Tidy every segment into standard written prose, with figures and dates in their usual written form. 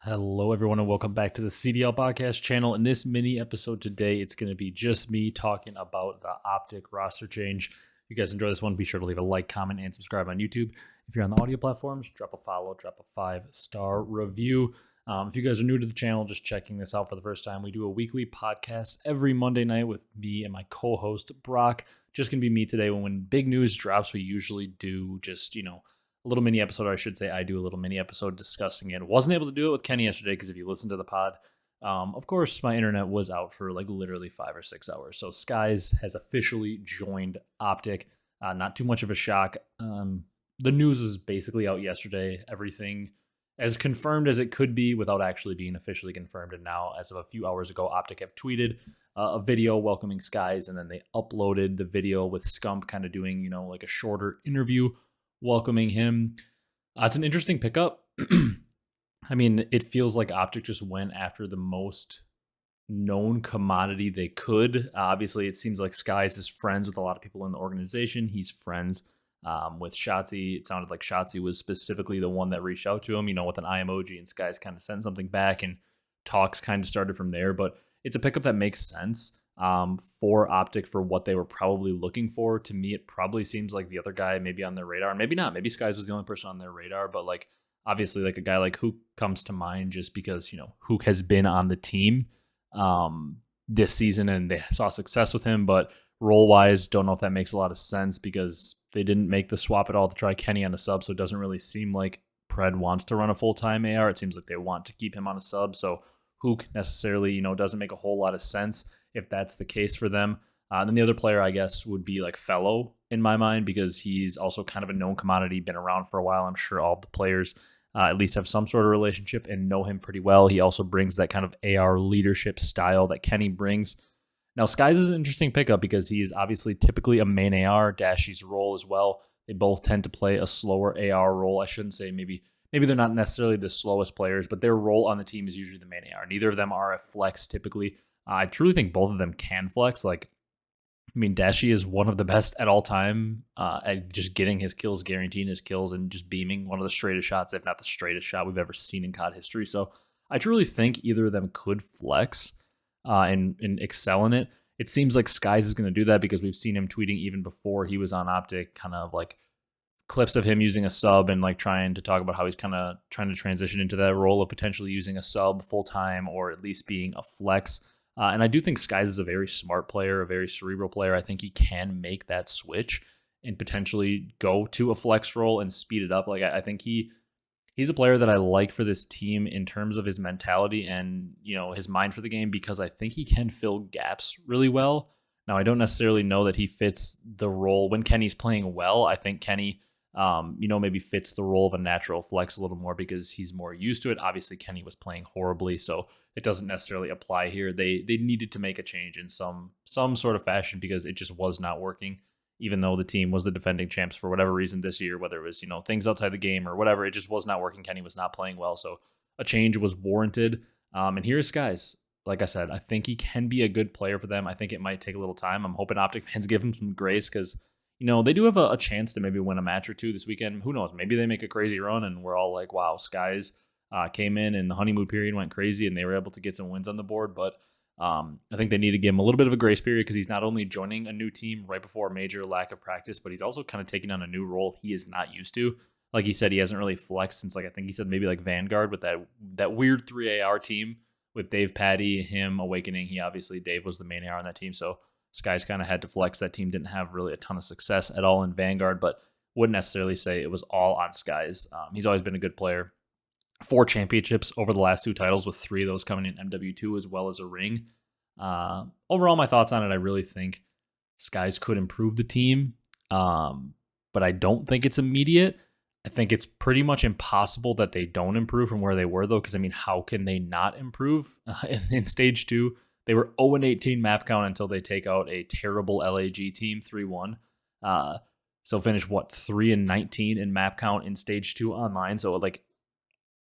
Hello, everyone, and welcome back to the CDL podcast channel. In this mini episode today, it's going to be just me talking about the OpTic roster change. If you guys enjoy this one, be sure to leave a like, comment, and subscribe on YouTube. If you're on the audio platforms, drop a follow, drop a 5-star review. If you guys are new to the channel, just checking this out for the first time, we do a weekly podcast every Monday night with me and my co-host, Brock. Just going to be me today. When big news drops, we usually do just, a little mini episode, or I should say I do a little mini episode discussing it. Wasn't able to do it with Kenny yesterday because if you listen to the pod, of course, my internet was out for like literally 5 or 6 hours. So Skyz has officially joined OpTic. Not too much of a shock. The news is basically out yesterday. Everything as confirmed as it could be without actually being officially confirmed. And now, as of a few hours ago, OpTic have tweeted a video welcoming Skyz, and then they uploaded the video with Scump kind of doing, like a shorter interview welcoming him. It's an interesting pickup. I mean, it feels like OpTic just went after the most known commodity they could. Obviously, it seems like Skyz is friends with a lot of people in the organization. He's friends with shottzyy. It sounded like shottzyy was specifically the one that reached out to him, with an eye emoji, and Skyz kind of sent something back, and talks kind of started from there. But it's a pickup that makes sense. For OpTic for what they were probably looking for. To me, it probably seems like the other guy maybe on their radar, maybe not. Maybe Skyz was the only person on their radar, but obviously a guy like Huke comes to mind just because, Huke has been on the team this season and they saw success with him, but role-wise, don't know if that makes a lot of sense because they didn't make the swap at all to try Kenny on a sub, so it doesn't really seem like Pred wants to run a full-time AR. It seems like they want to keep him on a sub, so Huke necessarily, doesn't make a whole lot of sense if that's the case for them. Then the other player, I guess, would be Fellow in my mind because he's also kind of a known commodity, been around for a while. I'm sure all of the players at least have some sort of relationship and know him pretty well. He also brings that kind of AR leadership style that Kenny brings. Now, Skyz is an interesting pickup because he's obviously typically a main AR, Dashy's role as well. They both tend to play a slower AR role. I shouldn't say maybe they're not necessarily the slowest players, but their role on the team is usually the main AR. Neither of them are a flex typically. I truly think both of them can flex. Dashy is one of the best at all time at just getting his kills, guaranteeing his kills, and just beaming one of the straightest shots, if not the straightest shot we've ever seen in COD history. So I truly think either of them could flex and excel in it. It seems like Skyz is going to do that because we've seen him tweeting even before he was on OpTic, kind of clips of him using a sub and trying to talk about how he's kind of trying to transition into that role of potentially using a sub full time or at least being a flex. And I do think Skyz is a very smart player, a very cerebral player. I think he can make that switch and potentially go to a flex role and speed it up. I think he's a player that I like for this team in terms of his mentality and, his mind for the game, because I think he can fill gaps really well. Now, I don't necessarily know that he fits the role when Kenny's playing well. I think Kenny, maybe fits the role of a natural flex a little more because he's more used to it. Obviously, Kenny was playing horribly, so it doesn't necessarily apply here. They needed to make a change in some sort of fashion because it just was not working. Even though the team was the defending champs for whatever reason this year, whether it was, things outside the game or whatever, it just was not working. Kenny was not playing well, so a change was warranted. And here's Skyz. Like I said, I think he can be a good player for them. I think it might take a little time. I'm hoping OpTic fans give him some grace because, they do have a chance to maybe win a match or two this weekend. Who knows? Maybe they make a crazy run and we're all like, wow, Skyz came in and the honeymoon period went crazy and they were able to get some wins on the board. But I think they need to give him a little bit of a grace period because he's not only joining a new team right before a major lack of practice, but he's also kind of taking on a new role he is not used to. Like he said, he hasn't really flexed since I think he said maybe Vanguard with that weird 3AR team with Dave, Patty, him, Awakening. Dave was the main AR on that team. So Skyz kind of had to flex. That team didn't have really a ton of success at all in Vanguard, but wouldn't necessarily say it was all on Skyz. He's always been a good player. 4 championships over the last 2 titles, with 3 of those coming in MW2 as well as a ring. Overall, my thoughts on it, I really think Skyz could improve the team, but I don't think it's immediate. I think it's pretty much impossible that they don't improve from where they were, though, because, how can they not improve? In Stage 2, they were 0-18 map count until they take out a terrible LAG team, 3-1. So finish, 3-19 in map count in Stage 2 online. So,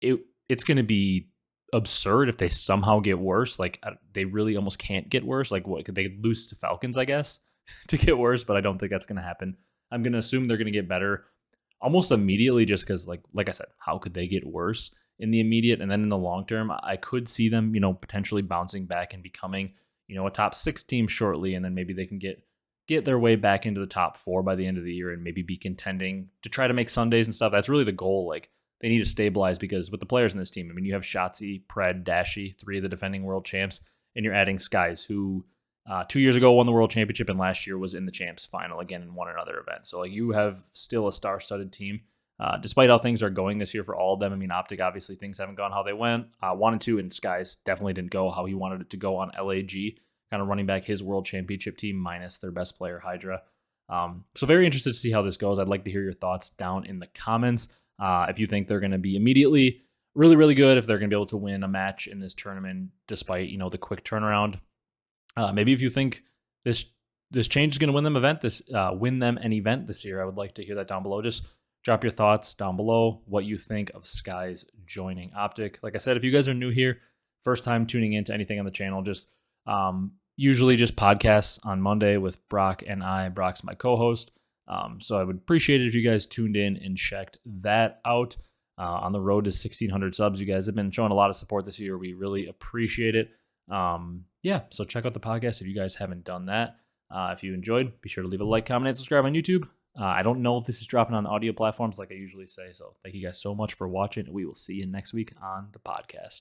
it's going to be absurd if they somehow get worse. They really almost can't get worse. What could they lose to Falcons, I guess, to get worse? But I don't think that's going to happen. I'm going to assume they're going to get better almost immediately just because, like I said, how could they get worse? in the immediate, and then in the long term, I could see them, potentially bouncing back and becoming, a top 6 team shortly, and then maybe they can get their way back into the top 4 by the end of the year and maybe be contending to try to make Sundays and stuff. That's really the goal. Like, they need to stabilize, because with the players in this team, I mean, you have shottzyy, Pred, Dashy, 3 of the defending world champs, and you're adding Skyz, who 2 years ago won the world championship, and last year was in the champs final again and won another event. So like, you have still a star-studded team. Despite how things are going this year for all of them. I mean, OpTic, obviously things haven't gone how they wanted to, and Skyz definitely didn't go how he wanted it to go on LAG, kind of running back his world championship team minus their best player, Hydra. So very interested to see how this goes. I'd like to hear your thoughts down in the comments. If you think they're going to be immediately really, really good, if they're going to be able to win a match in this tournament despite, the quick turnaround. Maybe if you think this change is going to win them an event this year, I would like to hear that down below. Just drop your thoughts down below, what you think of Skyz joining OpTic. Like I said, if you guys are new here, first time tuning into anything on the channel, just usually just podcasts on Monday with Brock and I. Brock's my co-host. So I would appreciate it if you guys tuned in and checked that out. On the road to 1,600 subs, you guys have been showing a lot of support this year. We really appreciate it. So check out the podcast if you guys haven't done that. If you enjoyed, be sure to leave a like, comment, and subscribe on YouTube. I don't know if this is dropping on audio platforms like I usually say, so thank you guys so much for watching. We will see you next week on the podcast.